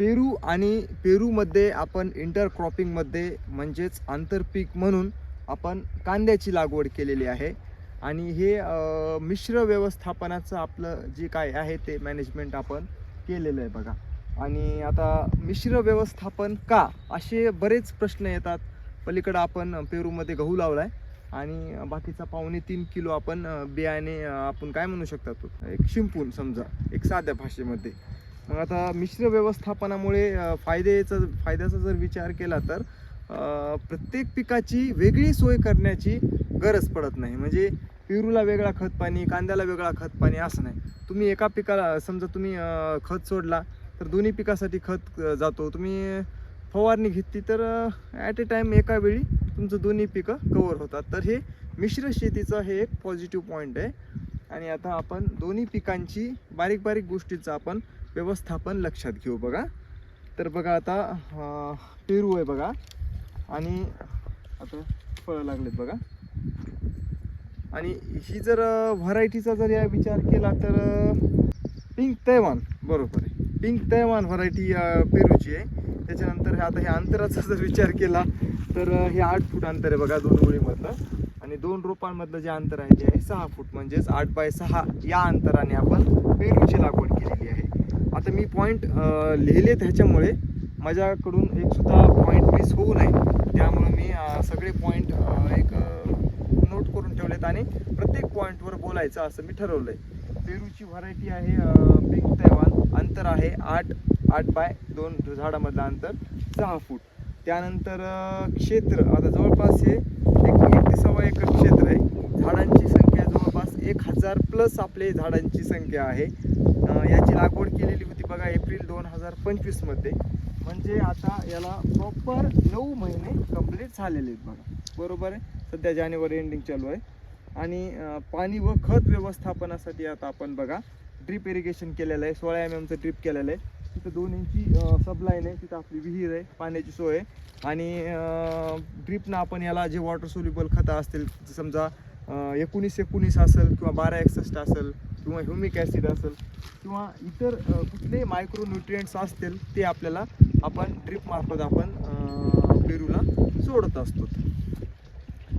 पेरू आणि पेरूमध्ये आपण इंटरक्रॉपिंगमध्ये म्हणजेच आंतरपीक म्हणून आपण कांद्याची लागवड केलेली आहे. आणि हे मिश्र व्यवस्थापनाचं आपलं जे काय आहे ते मॅनेजमेंट आपण केलेलं आहे बघा. आणि आता मिश्र व्यवस्थापन का, असे बरेच प्रश्न येतात. पलीकडं आपण पेरूमध्ये गहू लावला आहे आणि बाकीचा 2.25 किलो आपण बियाणे आपण काय म्हणू शकता तो एक शिंपून एक साध्या भाषेमध्ये. मग आता मिश्र व्यवस्थापनामुळे फायद्याचा जर विचार केला तर प्रत्येक पिकाची वेगळी सोय करण्याची गरज पडत नाही. म्हणजे पेरूला वेगळा खत पाणी, कांद्याला वेगळा खत पाणी असं नाही. तुम्ही एका पिकाला समजा तुम्ही खत सोडला तर दोन्ही पिकासाठी खत जातो. तुम्ही फवारणी घेतली तर ॲट ए टाईम एका वेळी तुमचं दोन्ही पिकं कवर होतात. तर हे मिश्र शेतीचं हे एक पॉझिटिव्ह पॉईंट आहे. आणि आता आपण दोन्ही पिकांची बारीक बारीक गोष्टीचं आपण व्यवस्थापन लक्षात घेऊ बघा. तर बघा आता पेरू आहे बघा आणि आता फळं लागलेत बघा. आणि ही जर व्हरायटीचा जर या विचार केला तर पिंक तैवान बरोबर आहे. पिंक तैवान व्हरायटी पेरूची आहे. त्याच्यानंतर आता हे अंतराचा जर विचार केला तर हे 8 फूट अंतर आहे बघा दोन ओळीमधलं. आणि 2 रोपांमधलं जे अंतर आहे ते आहे 6 फूट, म्हणजेच 8x6 या अंतराने आपण पेरूची लागवड केलेली आहे. आता मी पॉईंट लिहिलेत ह्याच्यामुळे माझ्याकडून एक सुद्धा पॉईंट मिस होऊ नये, त्यामुळे मी सगळे पॉईंट एक नोट करून ठेवलेत आणि प्रत्येक पॉईंटवर बोलायचं असं मी ठरवलं आहे. पेरूची व्हरायटी आहे पिंक तैवान. अंतर आहे 8x2 झाडामधलं अंतर 6 फूट. त्यानंतर क्षेत्र आता जवळपास हे 1.1 एकर क्षेत्र आहे. झाडांची संख्या जवळपास 1000+ आपले झाडांची संख्या आहे. याची लागवड केलेली होती बघा एप्रिल 2025 मध्ये. म्हणजे आता याला प्रॉपर 9 महिने कंप्लीट झालेले आहेत बघा. बरोबर आहे. सध्या जानेवारी एंडिंग चालू आहे. आणि पाणी व खत व्यवस्थापनासाठी आता आपण बघा ड्रीप इरिगेशन केलेलं आहे. 16 mm ड्रीप केलेलं आहे. तिथं 2 इंची सबलाईन आहे. तिथं आपली विहीर आहे, पाण्याची सोय आहे. आणि ड्रीपनं आपण याला जे वॉटर सोल्युबल खतं असतील समजा 19-19 असेल किंवा 12-61 असेल किंवा ह्युमिक ॲसिड असेल किंवा इतर कुठले मायक्रोन्यूट्रिएंट्स असतील ते आपल्याला आपण ड्रीपमार्फत आपण पेरूला सोडत असतो.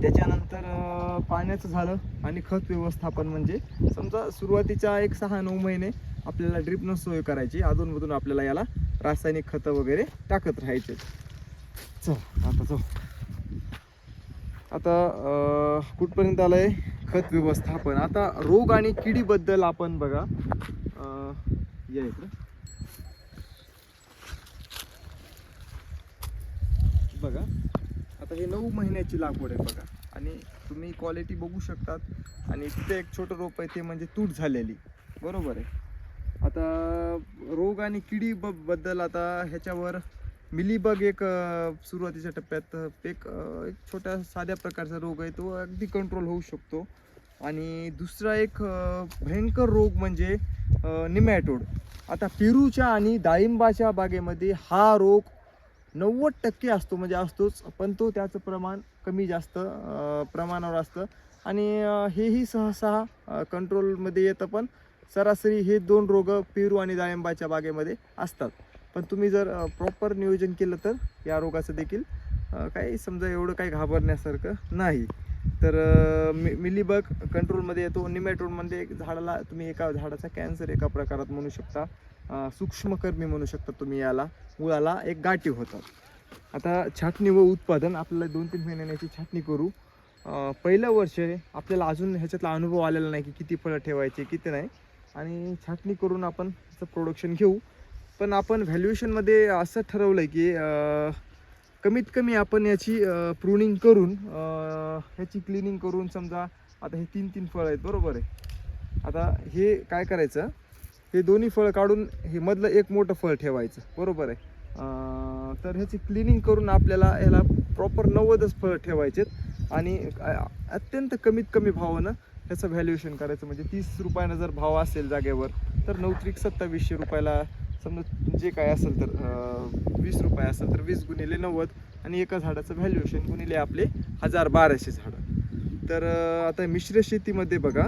त्याच्यानंतर पाण्याचं झालं. आणि खत व्यवस्थापन म्हणजे समजा सुरुवातीच्या 6-9 महिने आपल्याला ड्रीपनं सोय करायची. अधूनमधून आपल्याला याला रासायनिक खतं वगैरे टाकत राहायचे. आता कुठपर्यंत आलं आहे खत व्यवस्थापन. आता रोग आणि किडीबद्दल आपण बघा या इकडं बघा. आता हे 9 महिन्याची लागवड आहे बघा. आणि तुम्ही क्वालिटी बघू शकतात. आणि तिथे एक छोटं रोप आहे ते म्हणजे तूट झालेली. बरोबर आहे. आता रोग आणि किडी बद्दल आता ह्याच्यावर मिलीबग एक सुरुवातीच्या टप्प्यात एक छोट्या साध्या प्रकारचा रोग आहे, तो अगदी कंट्रोल होऊ शकतो. आणि दुसरा एक भयंकर रोग म्हणजे निमॅटोड. आता पेरूच्या आणि डाळिंबाच्या बागेमध्ये हा रोग 90% असतो, म्हणजे असतोच. पण तो त्याचं प्रमाण कमी जास्त प्रमाणावर असतं. आणि हेही सहसा कंट्रोलमध्ये येतं. पण सरासरी हे 2 रोग पेरू आणि डाळिंबाच्या बागेमध्ये असतात. पण तुम्ही जर प्रॉपर नियोजन केलं तर या रोगाचं देखील काही समजा एवढं काही घाबरण्यासारखं नाही. तर मिलीबग कंट्रोलमध्ये येतो. निमॅटोडमध्ये झाडाला तुम्ही एका झाडाचा कॅन्सर एका प्रकारात म्हणू शकता. सूक्ष्मकर्मी म्हणू शकता तुम्ही याला. मुळाला एक गाठी होतात. आता छाटणी व उत्पादन आपल्याला 2-3 महिन्याची छाटणी करू. पहिलं वर्ष आपल्याला अजून ह्याच्यातला अनुभव आलेला नाही की किती फळं ठेवायचे किती नाही. आणि छाटणी करून आपण त्याचं प्रोडक्शन घेऊ. पण आपण व्हॅल्युएशनमध्ये असं ठरवलं आहे की कमीत कमी आपण याची प्रूनिंग करून ह्याची क्लिनिंग करून समजा आता हे 3-3 फळं आहेत. बरोबर आहे. आता हे काय करायचं, हे दोन्ही फळं काढून हे मधलं एक मोठं फळ ठेवायचं. बरोबर आहे. तर ह्याची क्लिनिंग करून आपल्याला ह्याला प्रॉपर 90च फळं ठेवायचेत. आणि अत्यंत कमीत कमी भावानं ह्याचं व्हॅल्युएशन करायचं. म्हणजे 30 रुपयानं जर भाव असेल जागेवर तर 9-2700 रुपयाला समजा जे काय असेल तर 20 रुपये असेल तर 20 गुणिले 90 आणि एका झाडाचं व्हॅल्युएशन गुणिले आपले 1000-1200 झाडं. तर आता मिश्र शेतीमध्ये बघा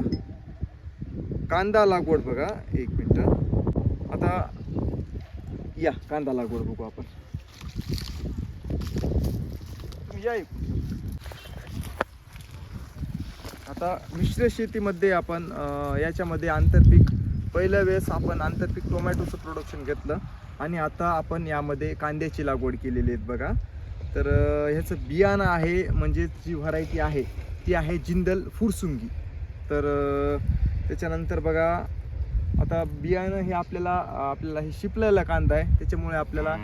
कांदा लागवड बघा. एक मिनटं. आता या कांदा लागवड बघू आपण. तुम्ही या इकडून. आता मिश्र शेतीमध्ये आपण याच्यामध्ये आंतरपीक पहिल्या वेळेस आपण आंतरपीक टोमॅटोचं प्रोडक्शन घेतलं आणि आता आपण यामध्ये कांद्याची लागवड केलेली आहे बघा. तर ह्याचं बियाणं आहे म्हणजे जी व्हरायटी आहे ती आहे जिंदल फुरसुंगी. तर त्याच्यानंतर बघा आता बियाणं हे आपल्याला हे शिपलेला कांदा आहे, त्याच्यामुळे आपल्याला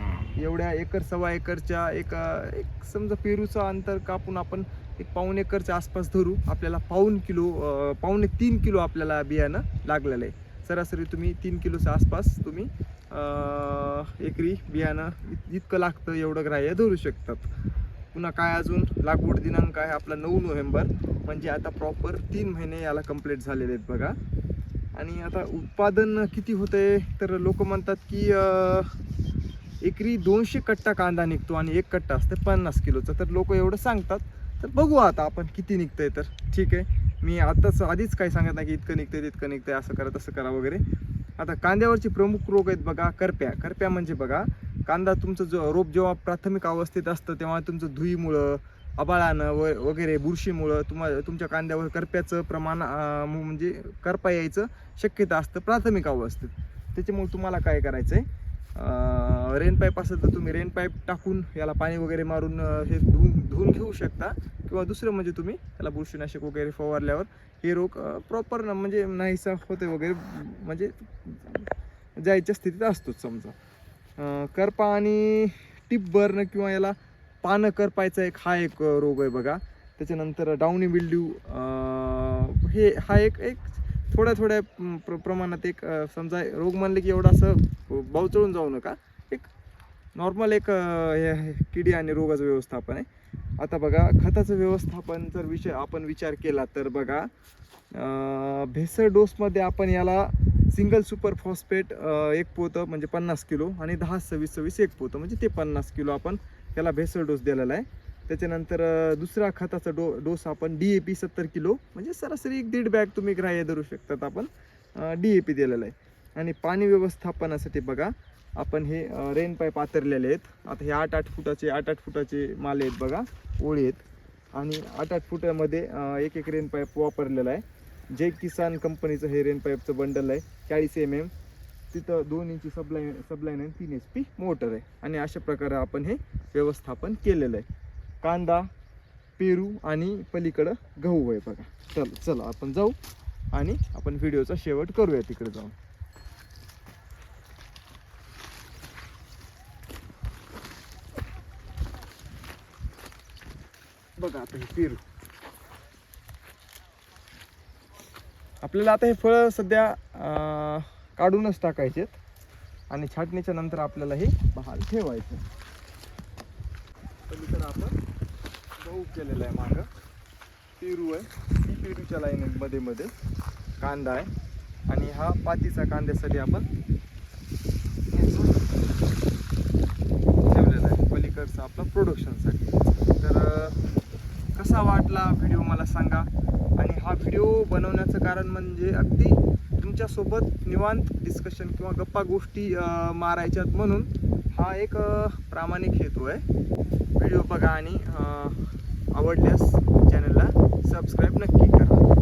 एवढ्या एकर सव्वा एकरच्या एक समजा पेरूचं अंतर कापून आपण एक पाऊण एकरच्या आसपास धरू, आपल्याला पावणे 3 किलो आपल्याला बियाणं लागलेलं आहे. सरासरी तुम्ही 3 किलोच्या आसपास तुम्ही एकरी बियाणं इतकं लागतं एवढं ग्राह्य धरू शकतात. पुन्हा काय अजून लागवड दिनांक आहे आपला 9 नोव्हेंबर, म्हणजे आता प्रॉपर 3 महिने याला कंप्लीट झालेले आहेत बघा. आणि आता उत्पादन किती होतंय तर लोक म्हणतात की एकरी 200 कट्टा कांदा निघतो आणि 1 कट्टा असतं 50 किलोचं. तर लोक एवढं सांगतात, तर बघू आता आपण किती निघतंय. तर ठीक आहे, मी आधीच काही सांगत नाही की इतकं निघतंय तितकं निघतंय, असं करा तसं करा वगैरे. आता कांद्यावरचे प्रमुख रोग आहेत बघा. करप्या म्हणजे बघा, कांदा तुमचं जो रोप जेव्हा प्राथमिक अवस्थेत असतं तेव्हा तुमचं धुईमुळं, आबाळानं वगैरे बुरशीमुळं तुमच्या कांद्यावर करप्याचं प्रमाण म्हणजे करपा यायचं शक्यता असतं प्राथमिक अवस्थेत. त्याच्यामुळे तुम्हाला काय करायचं आहे, रेन पाईप असेल तर तुम्ही रेन पाईप टाकून याला पाणी वगैरे मारून हे धुवून घेऊ शकता. किंवा दुसरं म्हणजे तुम्ही त्याला बुरशीनाशक वगैरे फवारल्यावर हे रोग प्रॉपर म्हणजे नाहीसा होते वगैरे, म्हणजे जायच्या स्थितीत असतोच समजा. करपा आणि टिप बर्न किंवा याला पानं करपायचा हा एक रोग आहे बघा. त्याच्यानंतर डाउनी विल्ड्यू हा एक थोड्या प्रमाणात एक समजा रोग म्हणले की एवढं असं बावचळून जाऊ नका, एक नॉर्मल एक किडी आणि रोगाचं व्यवस्थापन आहे. आता बघा खताचं व्यवस्थापन जर आपण विचार केला तर बघा, भेसळ डोसमध्ये आपण याला सिंगल सुपर फॉस्फेट 1 पोतं म्हणजे 50 किलो आणि 10-26-26 1 पोतं म्हणजे ते 50 किलो आपण याला भेसळ डोस दिलेला आहे. त्याच्यानंतर दुसरा खताचा डोस आपण DAP 70 किलो म्हणजे सरासरी 1-1.5 बॅग तुम्ही ग्राह्य धरू शकतात, आपण DAP दिलेला आहे. आणि पाणी व्यवस्थापनासाठी बघा आपण हे रेन पाईप आतरलेले आहेत. आता हे 8-8 फुटाचे माले आहेत बघा, ओळी आहेत. आणि 8-8 फुटामध्ये एक रेन पाईप वापरलेला आहे. जय किसान कंपनीचं हे रेन पाईपचं बंडल आहे, 40 mm. तिथं 2 इंची सबलाईन आहे, 3 HP मोटर आहे. आणि अशा प्रकारे आपण हे व्यवस्थापन केलेलं आहे. कांदा, पेरू आणि पलीकडं गहू आहे बघा. चला आपण जाऊ आणि आपण व्हिडिओचा शेवट करूया तिकडे जाऊन. बघा आता हे पेरू, आपल्याला आता हे फळं सध्या काढूनच टाकायचे आणि छाटणीच्या नंतर आपल्याला हे बहाल ठेवायचं. पलीकडं आपण गहू केलेला आहे, मागं पेरू आहे, ही पेरूच्या लाईन मध्ये कांदा आहे आणि हा पातीचा कांद्यासाठी आपण ठेवलेला आहे, पलीकडचा आपला प्रोडक्शनसाठी. तर कसा वाटला व्हिडिओ मला सांगा. आणि हा व्हिडिओ बनवण्याचं कारण म्हणजे अगदी तुमच्यासोबत निवांत डिस्कशन किंवा गप्पा गोष्टी मारायच्यात म्हणून हा एक प्रामाणिक हेतू आहे. व्हिडिओ बघा आणि आवडल्यास चॅनलला सबस्क्राईब नक्की करा.